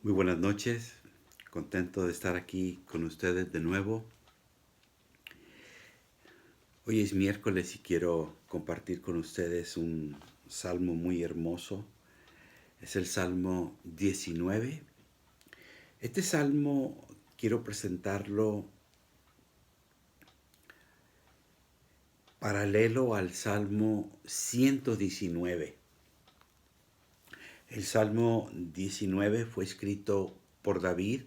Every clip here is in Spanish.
Muy buenas noches, contento de estar aquí con ustedes de nuevo. Hoy es miércoles y quiero compartir con ustedes un salmo muy hermoso. Es el Salmo 19. Este salmo quiero presentarlo paralelo al Salmo 119. El Salmo 19 fue escrito por David,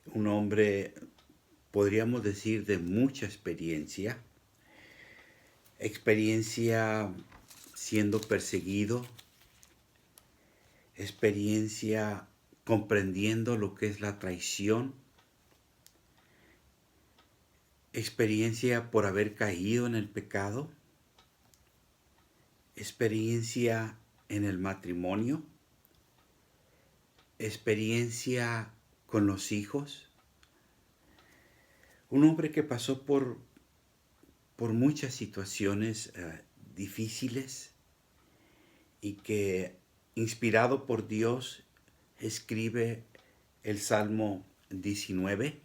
un hombre, podríamos decir, de mucha experiencia siendo perseguido, experiencia comprendiendo lo que es la traición, experiencia por haber caído en el pecado, experiencia en el matrimonio, experiencia con los hijos. Un hombre que pasó por muchas situaciones difíciles y que, inspirado por Dios, escribe el Salmo 19.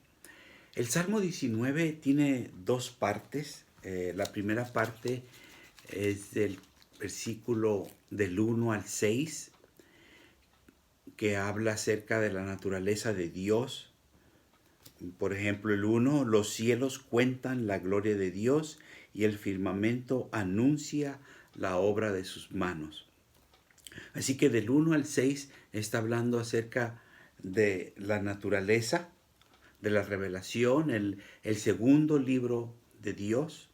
El Salmo 19 tiene dos partes. La primera parte es del versículo del 1 al 6, que habla acerca de la naturaleza de Dios. Por ejemplo, el 1: los cielos cuentan la gloria de Dios y el firmamento anuncia la obra de sus manos. Así que del 1 al 6 está hablando acerca de la naturaleza, de la revelación, el segundo libro de Dios.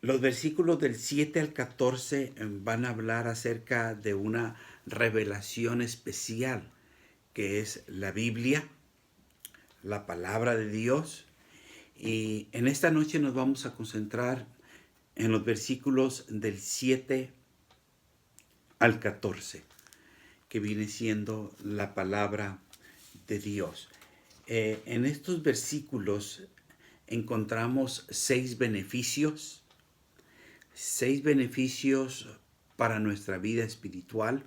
Los versículos del 7 al 14 van a hablar acerca de una revelación especial, que es la Biblia, la palabra de Dios. Y en esta noche nos vamos a concentrar en los versículos del 7 al 14, que viene siendo la palabra de Dios. En estos versículos encontramos seis beneficios para nuestra vida espiritual,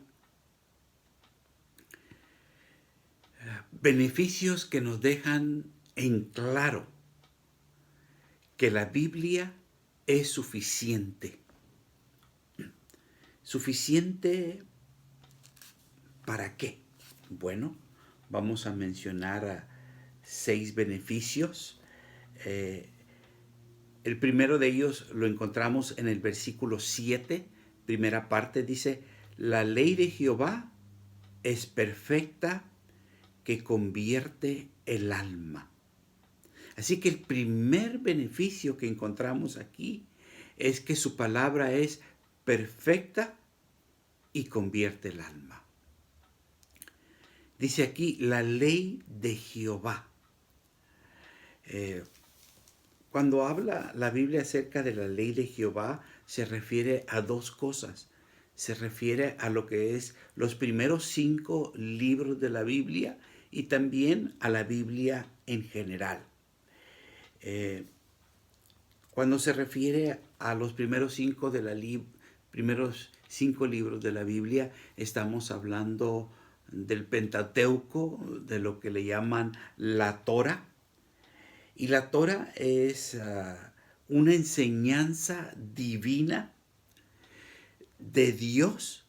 beneficios que nos dejan en claro que la Biblia es suficiente. ¿Suficiente para qué? Bueno, vamos a mencionar seis beneficios. El primero de ellos lo encontramos en el versículo 7, primera parte, dice: la ley de Jehová es perfecta, que convierte el alma. Así que el primer beneficio que encontramos aquí es que su palabra es perfecta y convierte el alma. Dice aquí la ley de Jehová. Cuando habla la Biblia acerca de la ley de Jehová, se refiere a dos cosas. Se refiere a lo que es los primeros 5 libros de la Biblia y también a la Biblia en general. Cuando se refiere a los primeros 5 libros de la Biblia, estamos hablando del Pentateuco, de lo que le llaman la Torá. Y la Torá es una enseñanza divina de Dios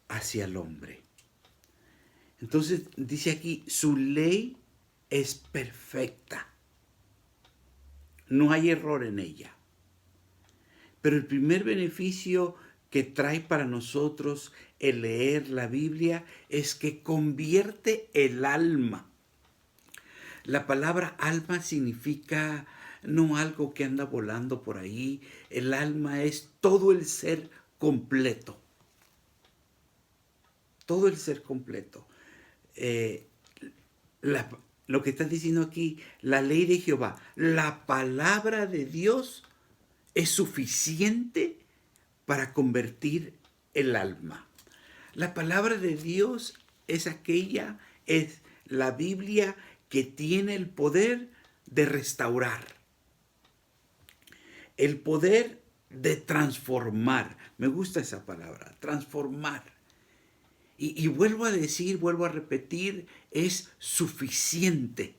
hacia el hombre. Entonces dice aquí, su ley es perfecta. No hay error en ella. Pero el primer beneficio que trae para nosotros el leer la Biblia es que convierte el alma. La palabra alma significa no algo que anda volando por ahí. El alma es todo el ser completo. Todo el ser completo. Lo que está diciendo aquí, la ley de Jehová, la palabra de Dios es suficiente para convertir el alma. La palabra de Dios es la Biblia que tiene el poder de restaurar, el poder de transformar. Me gusta esa palabra, transformar. Y vuelvo a decir, vuelvo a repetir, es suficiente.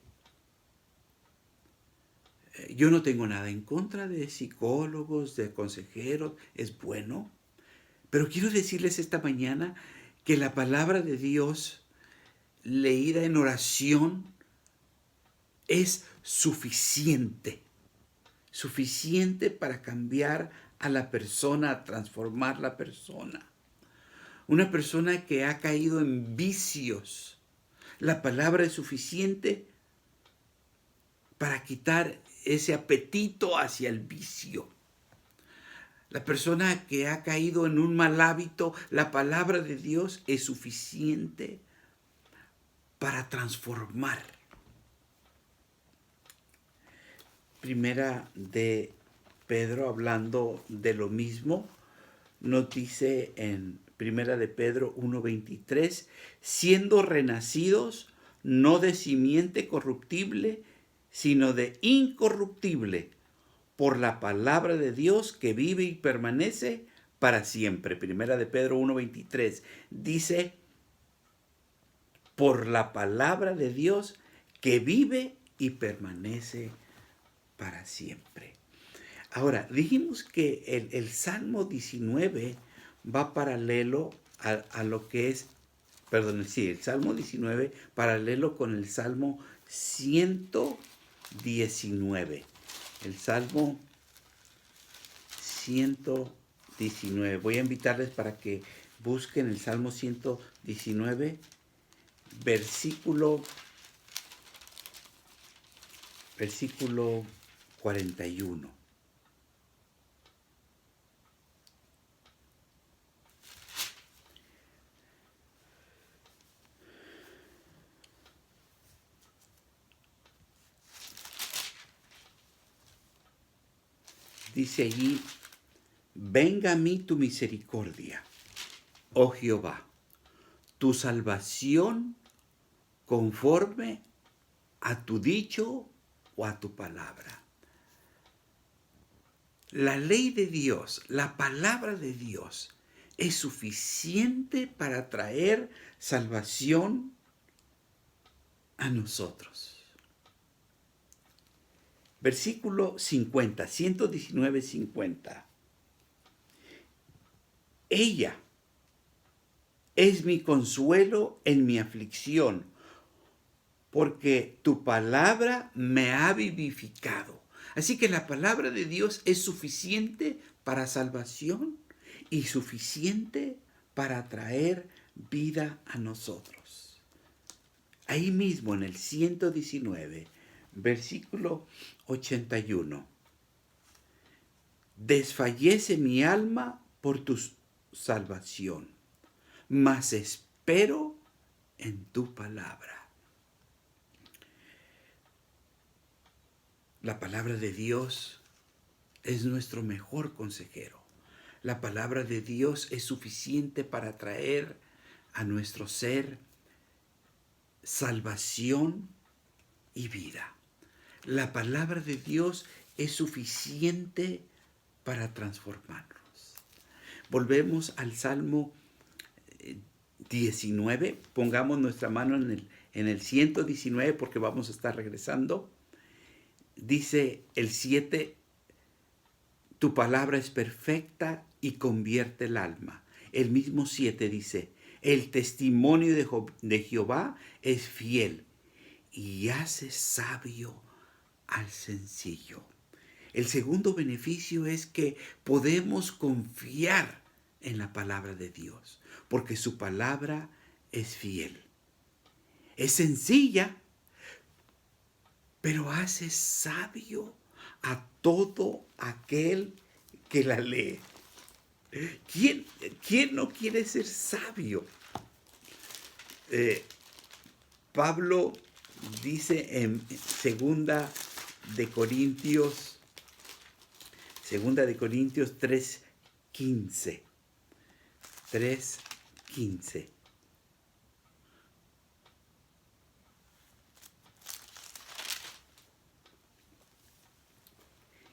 Yo no tengo nada en contra de psicólogos, de consejeros, es bueno. Pero quiero decirles esta mañana que la palabra de Dios leída en oración es suficiente. Suficiente para cambiar a la persona, a transformar la persona. Una persona que ha caído en vicios. La palabra es suficiente para quitar ese apetito hacia el vicio. La persona que ha caído en un mal hábito, la palabra de Dios es suficiente para transformar. Primera de Pedro, hablando de lo mismo, nos dice en Primera de Pedro 1:23, siendo renacidos no de simiente corruptible, sino de incorruptible, por la palabra de Dios que vive y permanece para siempre. Primera de Pedro 1:23 dice, por la palabra de Dios que vive y permanece para siempre. Ahora, dijimos que el Salmo 19 va paralelo a lo que es, perdón, sí, el Salmo 19 paralelo con el Salmo 119. El Salmo 119. Voy a invitarles para que busquen el Salmo 119, versículo 41. Dice allí, venga a mí tu misericordia, oh Jehová, tu salvación conforme a tu dicho o a tu palabra. La ley de Dios, la palabra de Dios, es suficiente para traer salvación a nosotros. Versículo 50, 119:50. Ella es mi consuelo en mi aflicción, porque tu palabra me ha vivificado. Así que la palabra de Dios es suficiente para salvación y suficiente para traer vida a nosotros. Ahí mismo en el 119, versículo 81. Desfallece mi alma por tu salvación, mas espero en tu palabra. La palabra de Dios es nuestro mejor consejero. La palabra de Dios es suficiente para traer a nuestro ser salvación y vida. La palabra de Dios es suficiente para transformarnos. Volvemos al Salmo 19. Pongamos nuestra mano en el 119 porque vamos a estar regresando. Dice el 7, tu palabra es perfecta y convierte el alma. El mismo 7 dice, el testimonio de Jehová es fiel y hace sabio al sencillo. El segundo beneficio es que podemos confiar en la palabra de Dios, porque su palabra es fiel. Es sencilla, pero hace sabio a todo aquel que la lee. ¿Quién no quiere ser sabio? Pablo dice en Segunda de Corintios 3:15. 3:15.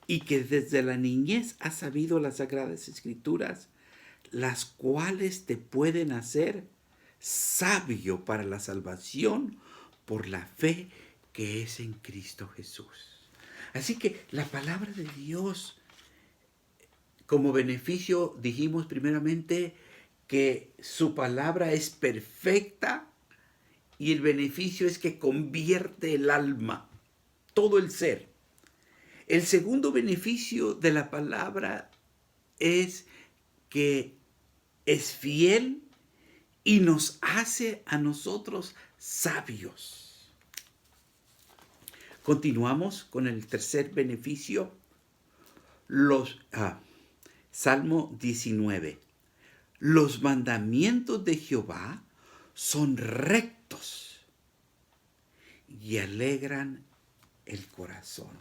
Y que desde la niñez has sabido las sagradas escrituras, las cuales te pueden hacer sabio para la salvación por la fe que es en Cristo Jesús. Así que la palabra de Dios, como beneficio, dijimos primeramente que su palabra es perfecta y el beneficio es que convierte el alma, todo el ser. El segundo beneficio de la palabra es que es fiel y nos hace a nosotros sabios. Continuamos con el tercer beneficio, Salmo 19. Los mandamientos de Jehová son rectos y alegran el corazón.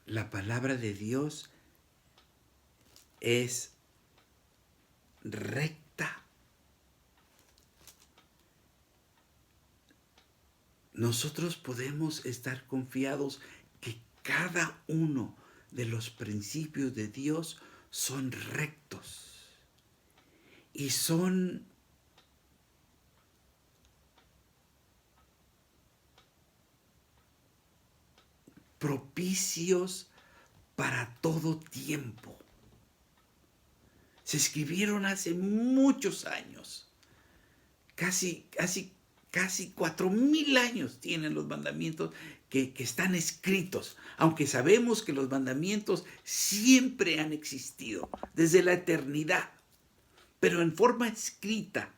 La palabra de Dios es recta. Nosotros podemos estar confiados que cada uno de los principios de Dios son rectos y son propicios para todo tiempo. Se escribieron hace muchos años, casi 4,000 años tienen los mandamientos que están escritos, aunque sabemos que los mandamientos siempre han existido desde la eternidad, pero en forma escrita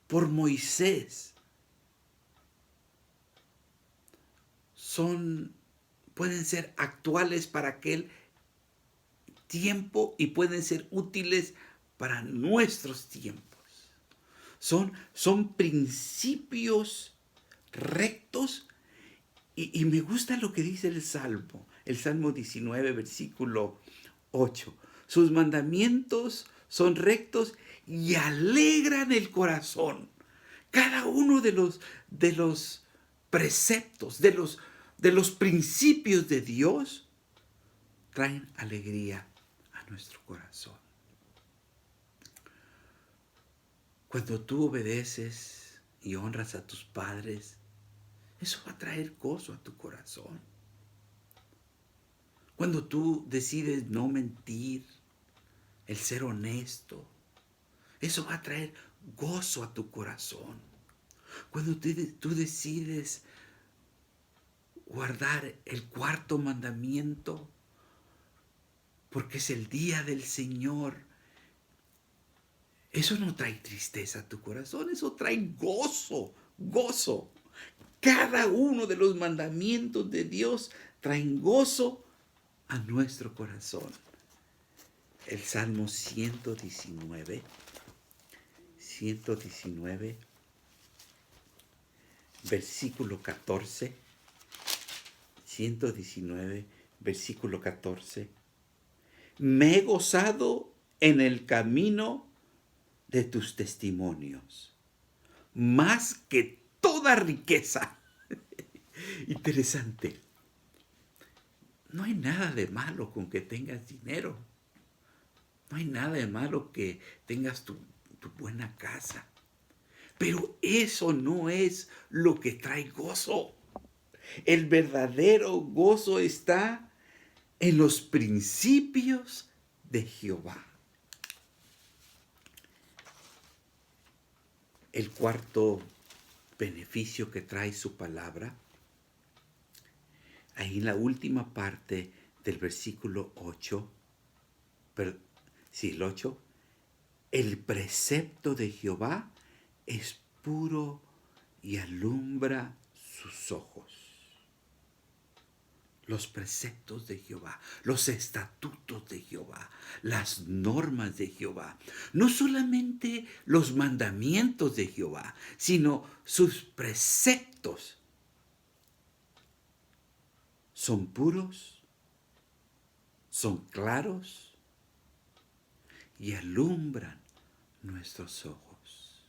por Moisés. Pueden ser actuales para aquel tiempo y pueden ser útiles para nuestros tiempos. Son principios rectos y me gusta lo que dice el Salmo 19, versículo 8. Sus mandamientos son rectos y alegran el corazón. Cada uno de los preceptos, de los principios de Dios, traen alegría a nuestro corazón. Cuando tú obedeces y honras a tus padres, eso va a traer gozo a tu corazón. Cuando tú decides no mentir, el ser honesto, eso va a traer gozo a tu corazón. Cuando tú decides guardar el cuarto mandamiento, porque es el día del Señor, eso no trae tristeza a tu corazón, eso trae gozo. Cada uno de los mandamientos de Dios traen gozo a nuestro corazón. El Salmo 119, versículo 14. 119, versículo 14. Me he gozado en el camino de tus testimonios, más que toda riqueza. Interesante. No hay nada de malo con que tengas dinero. No hay nada de malo que tengas tu buena casa. Pero eso no es lo que trae gozo. El verdadero gozo está en los principios de Jehová. El cuarto beneficio que trae su palabra, ahí en la última parte del versículo 8, el 8, el precepto de Jehová es puro y alumbra sus ojos. Los preceptos de Jehová, los estatutos de Jehová, las normas de Jehová. No solamente los mandamientos de Jehová, sino sus preceptos son puros, son claros y alumbran nuestros ojos.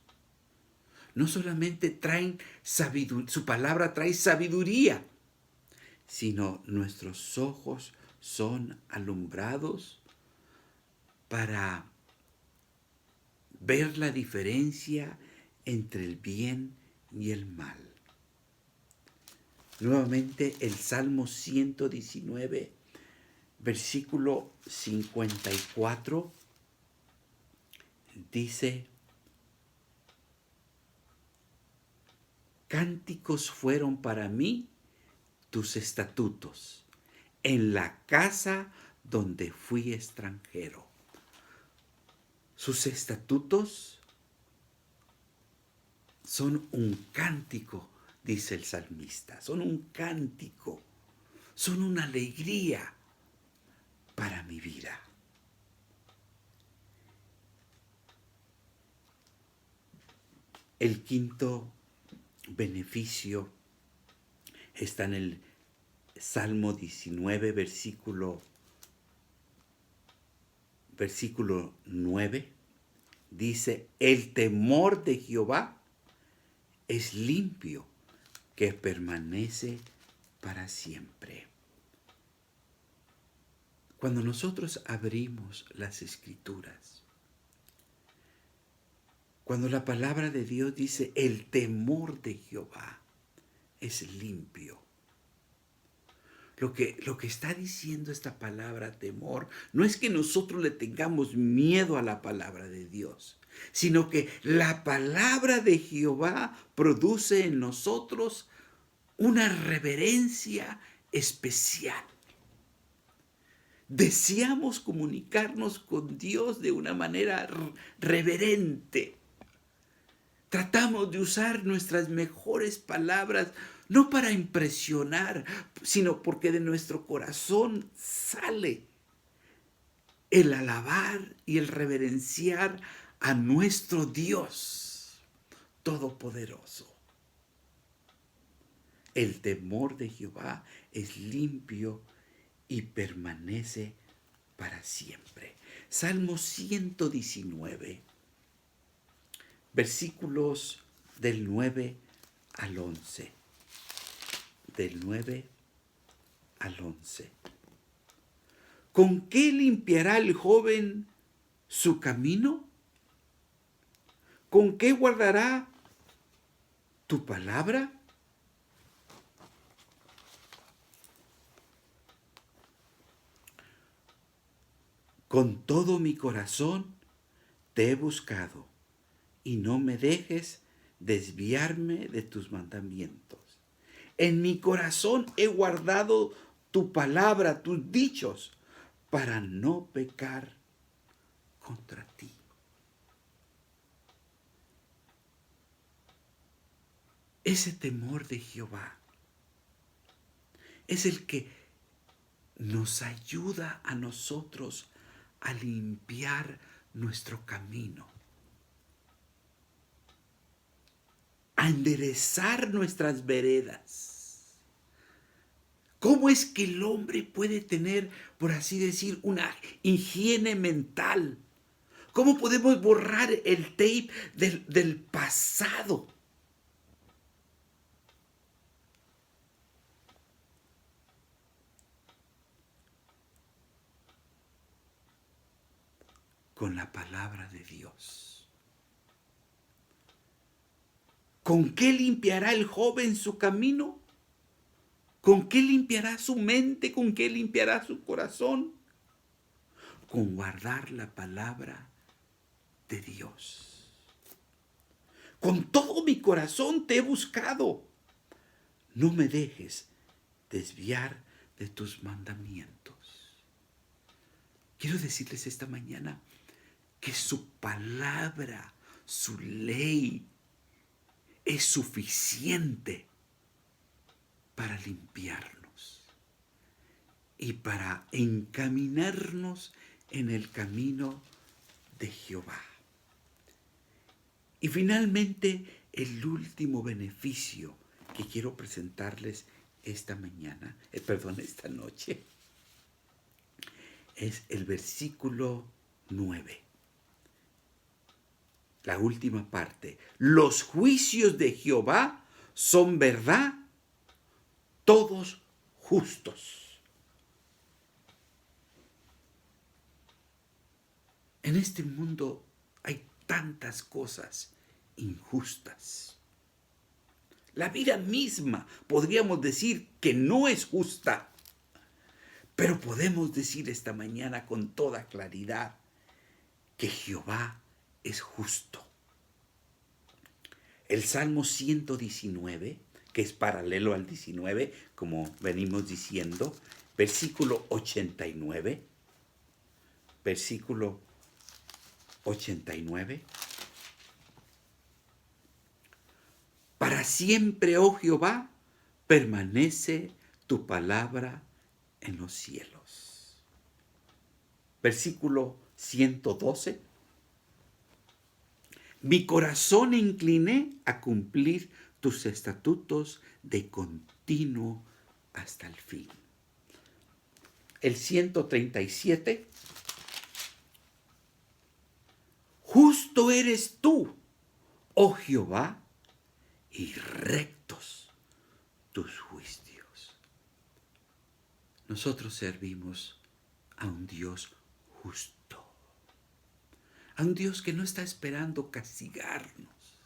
No solamente traen sabiduría, su palabra trae sabiduría, sino nuestros ojos son alumbrados para ver la diferencia entre el bien y el mal. Nuevamente el Salmo 119, versículo 54, dice: cánticos fueron para mí tus estatutos en la casa donde fui extranjero. Sus estatutos son un cántico, dice el salmista, son un cántico, son una alegría para mi vida. El quinto beneficio está en el Salmo 19, versículo 9. Dice: el temor de Jehová es limpio, que permanece para siempre. Cuando nosotros abrimos las Escrituras, cuando la palabra de Dios dice el temor de Jehová es limpio, lo que está diciendo esta palabra temor no es que nosotros le tengamos miedo a la palabra de Dios, sino que la palabra de Jehová produce en nosotros una reverencia especial. Deseamos comunicarnos con Dios de una manera reverente. Tratamos de usar nuestras mejores palabras, no para impresionar, sino porque de nuestro corazón sale el alabar y el reverenciar a nuestro Dios Todopoderoso. El temor de Jehová es limpio y permanece para siempre. Salmo 119. Versículos del 9 al 11. Del 9 al 11. ¿Con qué limpiará el joven su camino? ¿Con qué guardará tu palabra? Con todo mi corazón te he buscado, y no me dejes desviarme de tus mandamientos. En mi corazón he guardado tu palabra, tus dichos, para no pecar contra ti. Ese temor de Jehová es el que nos ayuda a nosotros a limpiar nuestro camino, a enderezar nuestras veredas. ¿Cómo es que el hombre puede tener, por así decir, una higiene mental? ¿Cómo podemos borrar el tape del pasado? Con la palabra de Dios. ¿Con qué limpiará el joven su camino? ¿Con qué limpiará su mente? ¿Con qué limpiará su corazón? Con guardar la palabra de Dios. Con todo mi corazón te he buscado. No me dejes desviar de tus mandamientos. Quiero decirles esta mañana que su palabra, su ley, es suficiente para limpiarnos y para encaminarnos en el camino de Jehová. Y finalmente, el último beneficio que quiero presentarles esta noche, es el versículo 9. La última parte. Los juicios de Jehová son verdad, todos justos. En este mundo hay tantas cosas injustas. La vida misma podríamos decir que no es justa, pero podemos decir esta mañana con toda claridad que Jehová es justo. El Salmo 119, que es paralelo al 19, como venimos diciendo, versículo 89, versículo 89. Para siempre, oh Jehová, permanece tu palabra en los cielos. Versículo 112. Mi corazón incliné a cumplir tus estatutos de continuo hasta el fin. El 137. Justo eres tú, oh Jehová, y rectos tus juicios. Nosotros servimos a un Dios justo, a un Dios que no está esperando castigarnos,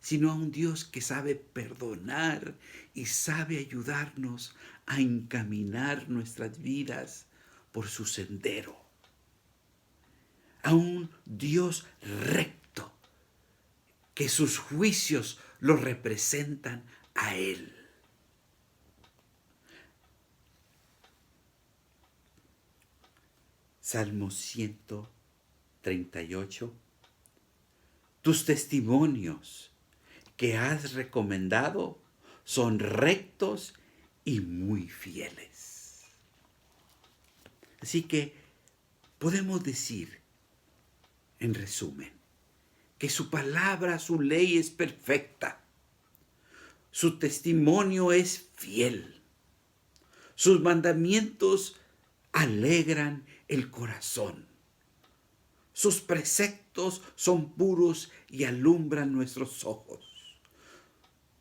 sino a un Dios que sabe perdonar y sabe ayudarnos a encaminar nuestras vidas por su sendero. A un Dios recto, que sus juicios lo representan a Él. Salmo 138. Tus testimonios que has recomendado son rectos y muy fieles. Así que podemos decir, en resumen, que su palabra, su ley es perfecta. Su testimonio es fiel. Sus mandamientos alegran el corazón. Sus preceptos son puros y alumbran nuestros ojos.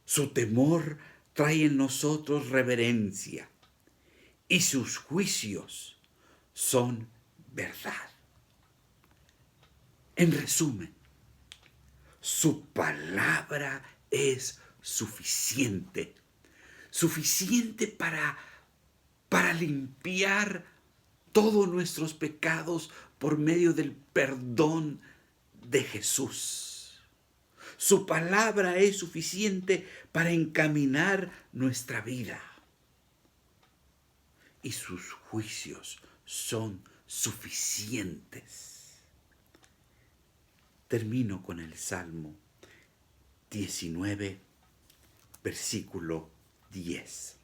Su temor trae en nosotros reverencia y sus juicios son verdad. En resumen, su palabra es suficiente para limpiar todos nuestros pecados por medio del perdón de Jesús. Su palabra es suficiente para encaminar nuestra vida. Y sus juicios son suficientes. Termino con el Salmo 19, versículo 10.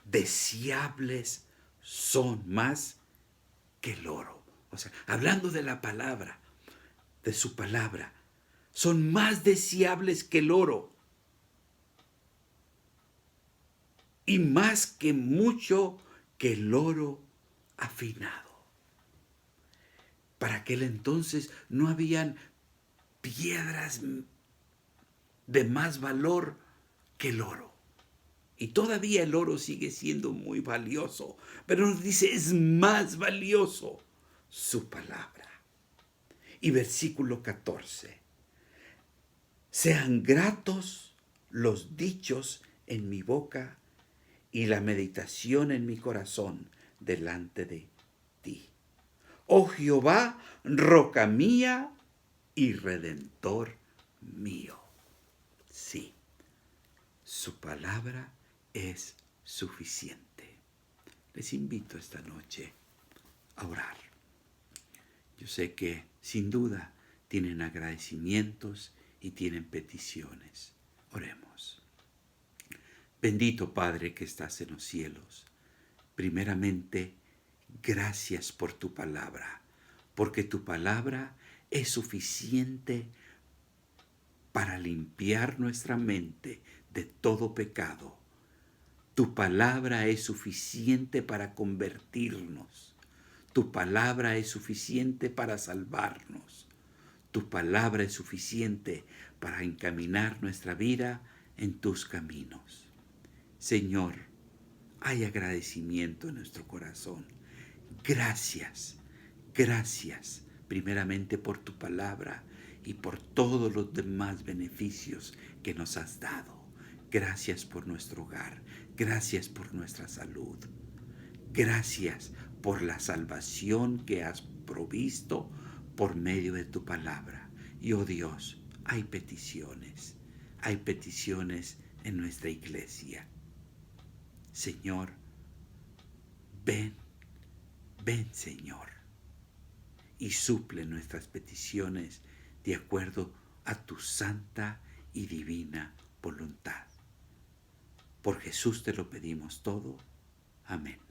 Deseables son más que el oro. O sea, hablando de la palabra, de su palabra, son más deseables que el oro y más que mucho que el oro afinado. Para aquel entonces no habían piedras de más valor que el oro. Y todavía el oro sigue siendo muy valioso, pero nos dice, es más valioso su palabra. Y versículo 14. Sean gratos los dichos en mi boca y la meditación en mi corazón delante de ti. Oh Jehová, roca mía y redentor mío. Sí, su palabra es suficiente. Les invito esta noche a orar. Yo sé que sin duda tienen agradecimientos y tienen peticiones. Oremos. Bendito Padre que estás en los cielos, primeramente, gracias por tu palabra, porque tu palabra es suficiente para limpiar nuestra mente de todo pecado. Tu palabra es suficiente para convertirnos. Tu palabra es suficiente para salvarnos. Tu palabra es suficiente para encaminar nuestra vida en tus caminos. Señor, hay agradecimiento en nuestro corazón. Gracias, gracias primeramente por tu palabra y por todos los demás beneficios que nos has dado. Gracias por nuestro hogar, gracias por nuestra salud, gracias por la salvación que has provisto por medio de tu palabra. Y oh Dios, hay peticiones en nuestra iglesia. Señor, ven, ven Señor, y suple nuestras peticiones de acuerdo a tu santa y divina voluntad. Por Jesús te lo pedimos todo. Amén.